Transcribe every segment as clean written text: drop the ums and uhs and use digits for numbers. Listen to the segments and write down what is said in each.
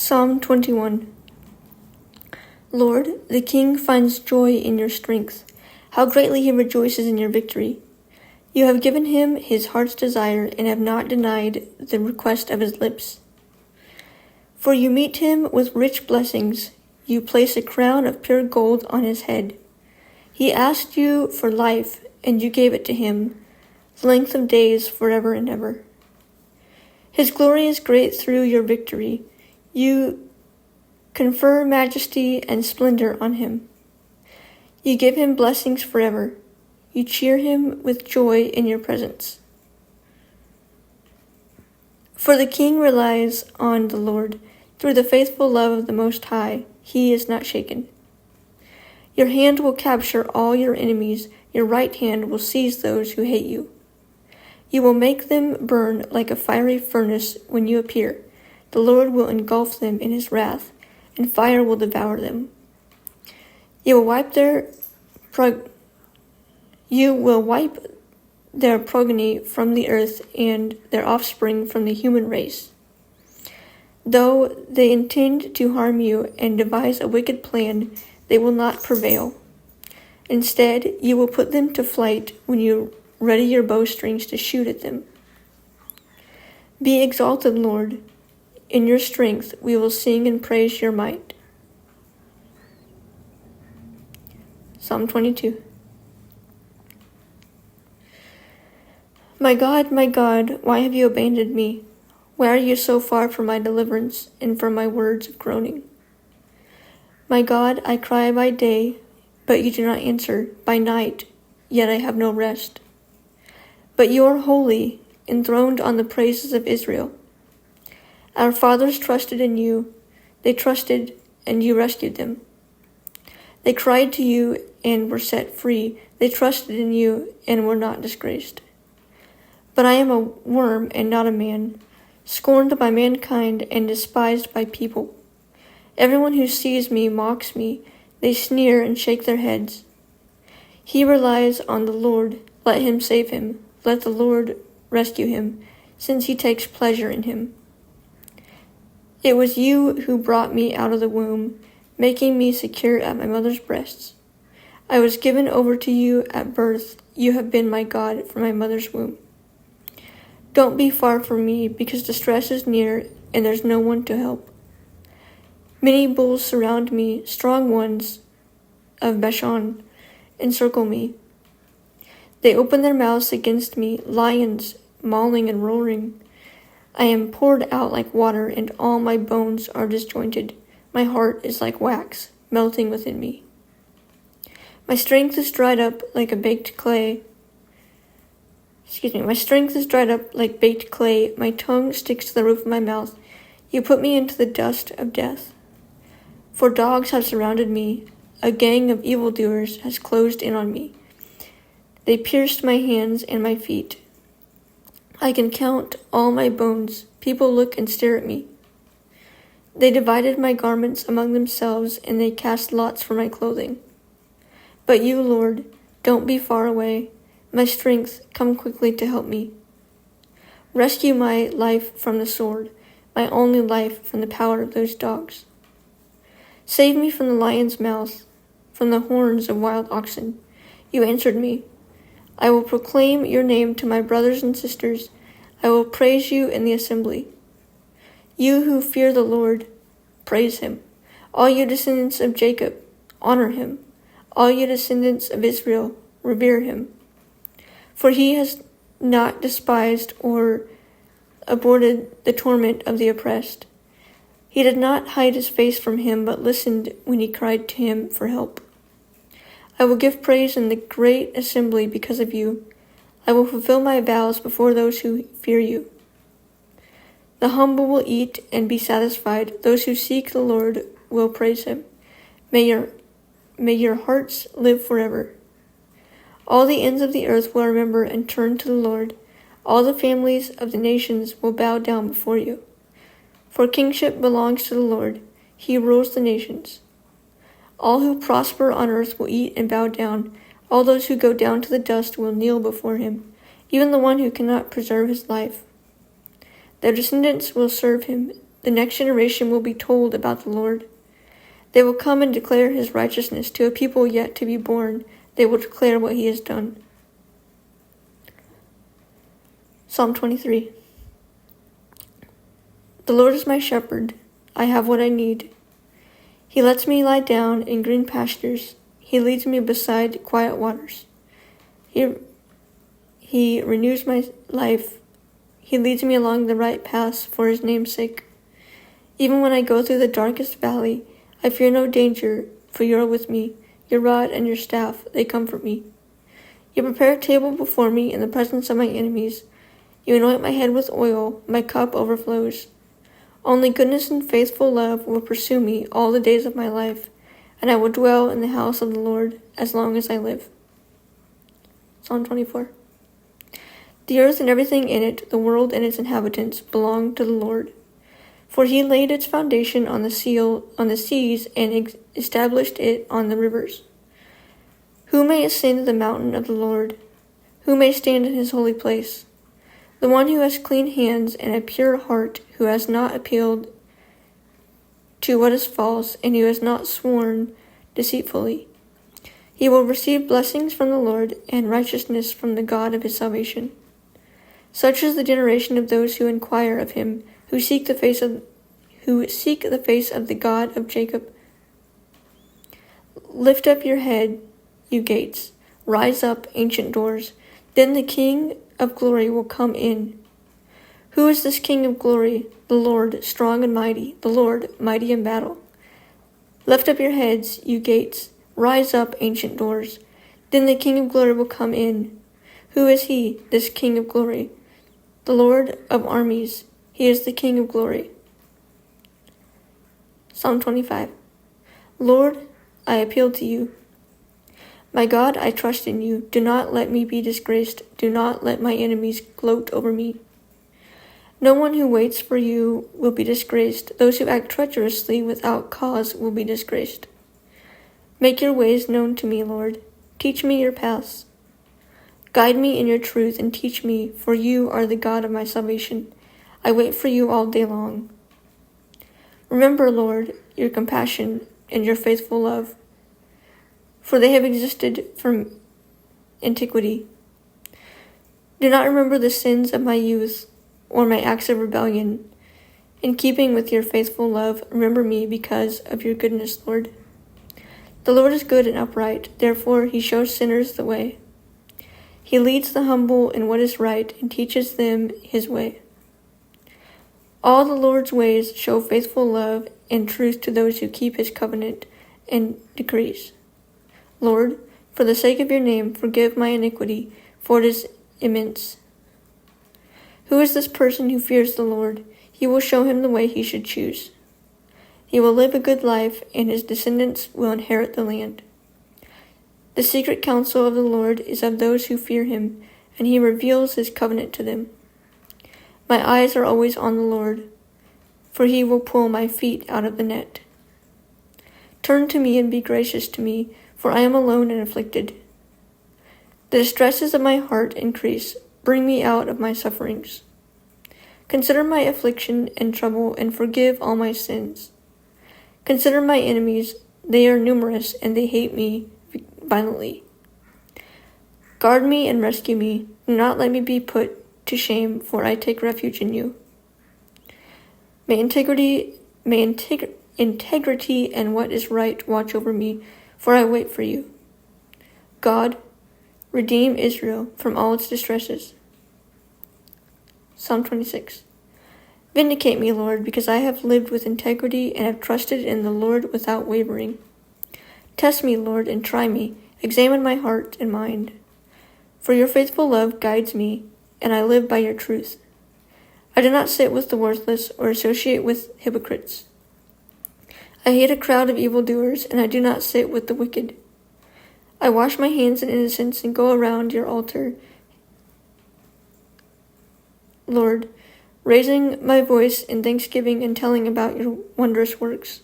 Psalm 21. Lord, the king finds joy in your strength. How greatly he rejoices in your victory. You have given him his heart's desire and have not denied the request of his lips. For you meet him with rich blessings. You place a crown of pure gold on his head. He asked you for life, and you gave it to him, length of days forever and ever. His glory is great through your victory. You confer majesty and splendor on him. You give him blessings forever. You cheer him with joy in your presence. For the king relies on the Lord. Through the faithful love of the Most High, he is not shaken. Your hand will capture all your enemies. Your right hand will seize those who hate you. You will make them burn like a fiery furnace when you appear. The Lord will engulf them in his wrath, and fire will devour them. You will wipe their progeny from the earth and their offspring from the human race. Though they intend to harm you and devise a wicked plan, they will not prevail. Instead, you will put them to flight when you ready your bowstrings to shoot at them. Be exalted, Lord. In your strength we will sing and praise your might. Psalm 22. My God, why have you abandoned me? Why are you so far from my deliverance and from my words of groaning? My God, I cry by day, but you do not answer, by night, yet I have no rest. But you are holy, enthroned on the praises of Israel. Our fathers trusted in you. They trusted, and you rescued them. They cried to you and were set free. They trusted in you and were not disgraced. But I am a worm and not a man, scorned by mankind and despised by people. Everyone who sees me mocks me. They sneer and shake their heads. He relies on the Lord. Let him save him. Let the Lord rescue him, since he takes pleasure in him. It was you who brought me out of the womb, making me secure at my mother's breasts. I was given over to you at birth. You have been my God from my mother's womb. Don't be far from me, because distress is near and there's no one to help. Many bulls surround me, strong ones of Bashan encircle me. They open their mouths against me, lions mauling and roaring. I am poured out like water, and all my bones are disjointed. My heart is like wax, melting within me. My strength is dried up like baked clay. My strength is dried up like baked clay. My tongue sticks to the roof of my mouth. You put me into the dust of death. For dogs have surrounded me. A gang of evildoers has closed in on me. They pierced my hands and my feet. I can count all my bones. People look and stare at me. They divided my garments among themselves, and they cast lots for my clothing. But you, Lord, don't be far away. My strength, come quickly to help me. Rescue my life from the sword, my only life from the power of those dogs. Save me from the lion's mouth, from the horns of wild oxen. You answered me. I will proclaim your name to my brothers and sisters. I will praise you in the assembly. You who fear the Lord, praise him. All you descendants of Jacob, honor him. All you descendants of Israel, revere him. For he has not despised or aborted the torment of the oppressed. He did not hide his face from him, but listened when he cried to him for help. I will give praise in the great assembly because of you. I will fulfill my vows before those who fear you. The humble will eat and be satisfied. Those who seek the Lord will praise him. May your hearts live forever. All the ends of the earth will remember and turn to the Lord. All the families of the nations will bow down before you. For kingship belongs to the Lord. He rules the nations. All who prosper on earth will eat and bow down. All those who go down to the dust will kneel before him, even the one who cannot preserve his life. Their descendants will serve him. the next generation will be told about the Lord. They will come and declare his righteousness to a people yet to be born. They will declare what he has done. Psalm 23. The Lord is my shepherd. I have what I need. He lets me lie down in green pastures. He leads me beside quiet waters. He renews my life. He leads me along the right paths for his name's sake. Even when I go through the darkest valley, I fear no danger, for you are with me. Your rod and your staff, they comfort me. You prepare a table before me in the presence of my enemies. You anoint my head with oil, my cup overflows. Only goodness and faithful love will pursue me all the days of my life, and I will dwell in the house of the Lord as long as I live. Psalm 24. The earth and everything in it, the world and its inhabitants, belong to the Lord. For he laid its foundation on the seas and established it on the rivers. Who may ascend the mountain of the Lord? Who may stand in his holy place? The one who has clean hands and a pure heart, who has not appealed to what is false, and who has not sworn deceitfully. He will receive blessings from the Lord and righteousness from the God of his salvation. Such is the generation of those who inquire of him, who seek the face of the God of Jacob. Lift up your head, you gates. Rise up, ancient doors. Then the King of glory will come in. Who is this King of glory? The Lord, strong and mighty, the Lord, mighty in battle. Lift up your heads, you gates. Rise up, ancient doors. Then the King of glory will come in. Who is he, this King of glory? The Lord of armies. He is the King of glory. Psalm 25. Lord, I appeal to you. My God, I trust in you. Do not let me be disgraced. Do not let my enemies gloat over me. No one who waits for you will be disgraced. Those who act treacherously without cause will be disgraced. Make your ways known to me, Lord. Teach me your paths. Guide me in your truth and teach me, for you are the God of my salvation. I wait for you all day long. Remember, Lord, your compassion and your faithful love, for they have existed from antiquity. Do not remember the sins of my youth or my acts of rebellion. In keeping with your faithful love, remember me because of your goodness, Lord. The Lord is good and upright, therefore he shows sinners the way. He leads the humble in what is right and teaches them his way. All the Lord's ways show faithful love and truth to those who keep his covenant and decrees. Lord, for the sake of your name, forgive my iniquity, for it is immense. Who is this person who fears the Lord? He will show him the way he should choose. He will live a good life, and his descendants will inherit the land. The secret counsel of the Lord is of those who fear him, and he reveals his covenant to them. My eyes are always on the Lord, for he will pull my feet out of the net. Turn to me and be gracious to me, for I am alone and afflicted. The distresses of my heart increase. Bring me out of my sufferings. Consider my affliction and trouble, and forgive all my sins. Consider my enemies. They are numerous, and they hate me violently. Guard me and rescue me. Do not let me be put to shame, for I take refuge in you. May integrity and what is right watch over me, for I wait for you. God, redeem Israel from all its distresses. Psalm 26. Vindicate me, Lord, because I have lived with integrity and have trusted in the Lord without wavering. Test me, Lord, and try me. Examine my heart and mind. For your faithful love guides me, and I live by your truth. I do not sit with the worthless or associate with hypocrites. I hate a crowd of evildoers, and I do not sit with the wicked. I wash my hands in innocence and go around your altar, Lord, raising my voice in thanksgiving and telling about your wondrous works.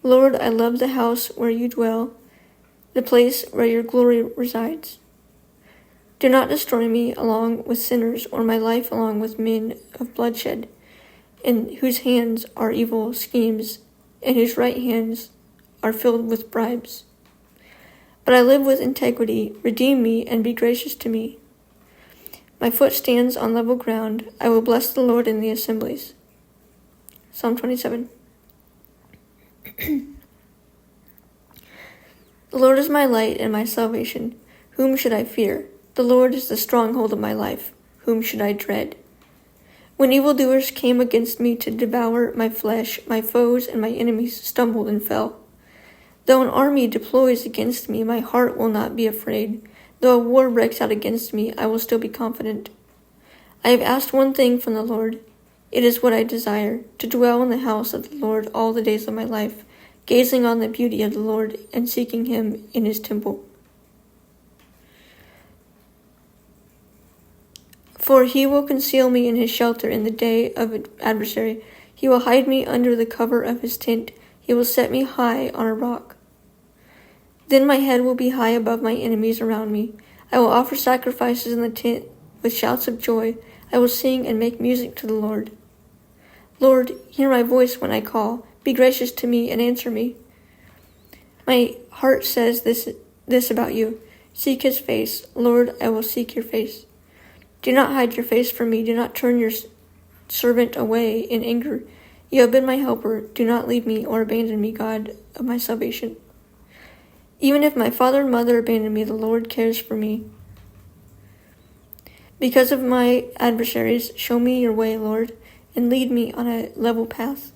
Lord, I love the house where you dwell, the place where your glory resides. Do not destroy me along with sinners, or my life along with men of bloodshed. in whose hands are evil schemes, and whose right hands are filled with bribes. But I live with integrity. Redeem me and be gracious to me. My foot stands on level ground. I will bless the Lord in the assemblies. Psalm 27. The Lord is my light and my salvation. Whom should I fear? The Lord is the stronghold of my life. Whom should I dread? When evildoers came against me to devour my flesh, my foes and my enemies stumbled and fell. Though an army deploys against me, my heart will not be afraid. Though a war breaks out against me, I will still be confident. I have asked one thing from the Lord. It is what I desire, to dwell in the house of the Lord all the days of my life, gazing on the beauty of the Lord and seeking him in his temple. For he will conceal me in his shelter in the day of adversary. He will hide me under the cover of his tent. He will set me high on a rock. Then my head will be high above my enemies around me. I will offer sacrifices in the tent with shouts of joy. I will sing and make music to the Lord. Lord, hear my voice when I call. Be gracious to me and answer me. My heart says this about you. Seek his face. Lord, I will seek your face. Do not hide your face from me. Do not turn your servant away in anger. You have been my helper. Do not leave me or abandon me, God of my salvation. Even if my father and mother abandon me, the Lord cares for me. Because of my adversaries, show me your way, Lord, and lead me on a level path.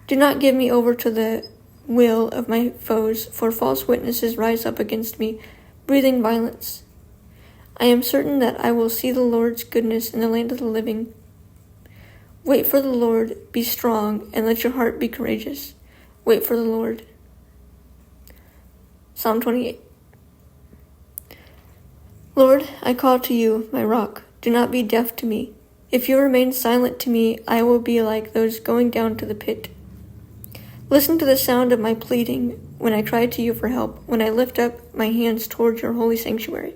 Do not give me over to the will of my foes, for false witnesses rise up against me, breathing violence. I am certain that I will see the Lord's goodness in the land of the living. Wait for the Lord, be strong, and let your heart be courageous. Wait for the Lord. Psalm 28. Lord, I call to you, my rock. Do not be deaf to me. If you remain silent to me, I will be like those going down to the pit. Listen to the sound of my pleading when I cry to you for help, when I lift up my hands toward your holy sanctuary.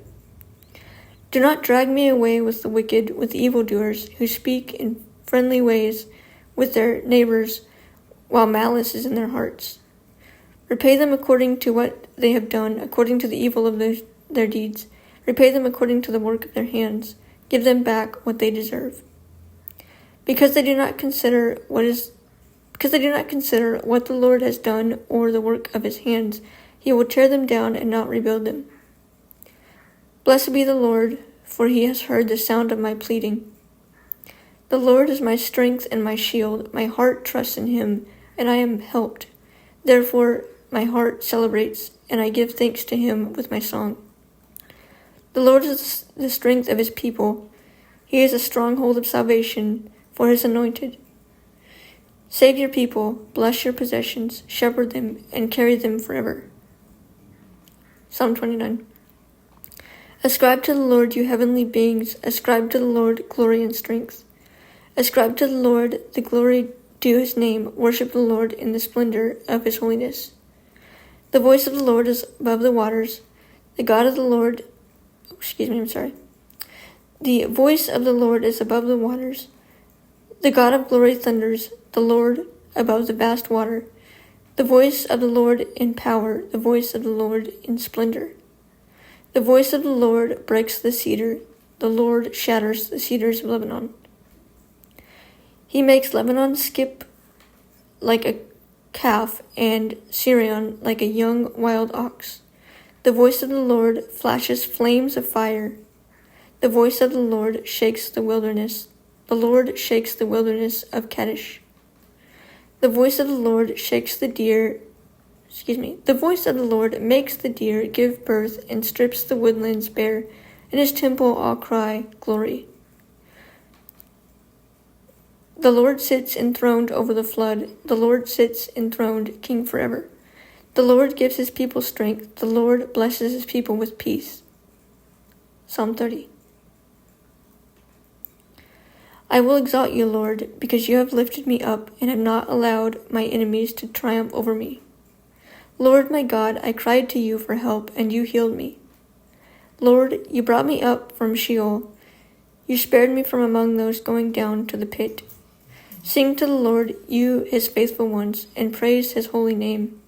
Do not drag me away with the wicked, with evildoers who speak in friendly ways with their neighbors while malice is in their hearts. Repay them according to what they have done, according to the evil of their deeds. Repay them according to the work of their hands. Give them back what they deserve. Because they do not consider what the Lord has done or the work of his hands, he will tear them down and not rebuild them. Blessed be the Lord, for he has heard the sound of my pleading. The Lord is my strength and my shield. My heart trusts in him, and I am helped. Therefore my heart celebrates, and I give thanks to him with my song. The Lord is the strength of his people. He is a stronghold of salvation for his anointed. Save your people, bless your possessions, shepherd them, and carry them forever. Psalm 29. Ascribe to the Lord, you heavenly beings. Ascribe to the Lord glory and strength. Ascribe to the Lord the glory due his name. Worship the Lord in the splendor of his holiness. The voice of the Lord is above the waters. The voice of the Lord is above the waters. The God of glory thunders, the Lord above the vast water. The voice of the Lord in power, the voice of the Lord in splendor. The voice of the Lord breaks the cedar. The Lord shatters the cedars of Lebanon. He makes Lebanon skip like a calf and Syrian like a young wild ox. The voice of the Lord flashes flames of fire. The voice of the Lord shakes the wilderness. The Lord shakes the wilderness of Kadesh. The voice of the Lord shakes the deer. The voice of the Lord makes the deer give birth and strips the woodlands bare. In his temple all cry, glory. The Lord sits enthroned over the flood. The Lord sits enthroned, king forever. The Lord gives his people strength. The Lord blesses his people with peace. Psalm 30. I will exalt you, Lord, because you have lifted me up and have not allowed my enemies to triumph over me. Lord my God, I cried to you for help, and you healed me. Lord, you brought me up from Sheol. You spared me from among those going down to the pit. Sing to the Lord, you his faithful ones, and praise his holy name.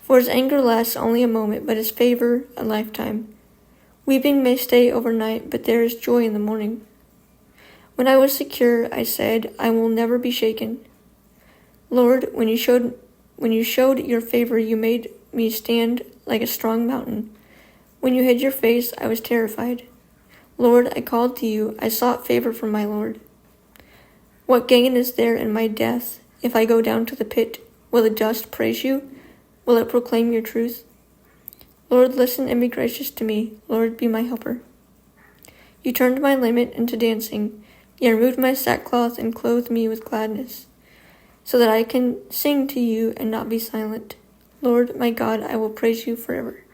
For his anger lasts only a moment, but his favor a lifetime. Weeping may stay overnight, but there is joy in the morning. When I was secure, I said, I will never be shaken. Lord, when you showed your favor, you made me stand like a strong mountain. When you hid your face, I was terrified. Lord, I called to you. I sought favor from my Lord. What gain is there in my death? If I go down to the pit, will the just praise you? Will it proclaim your truth? Lord, listen and be gracious to me. Lord, be my helper. You turned my lament into dancing. You removed my sackcloth and clothed me with gladness, so that I can sing to you and not be silent. Lord, my God, I will praise you forever.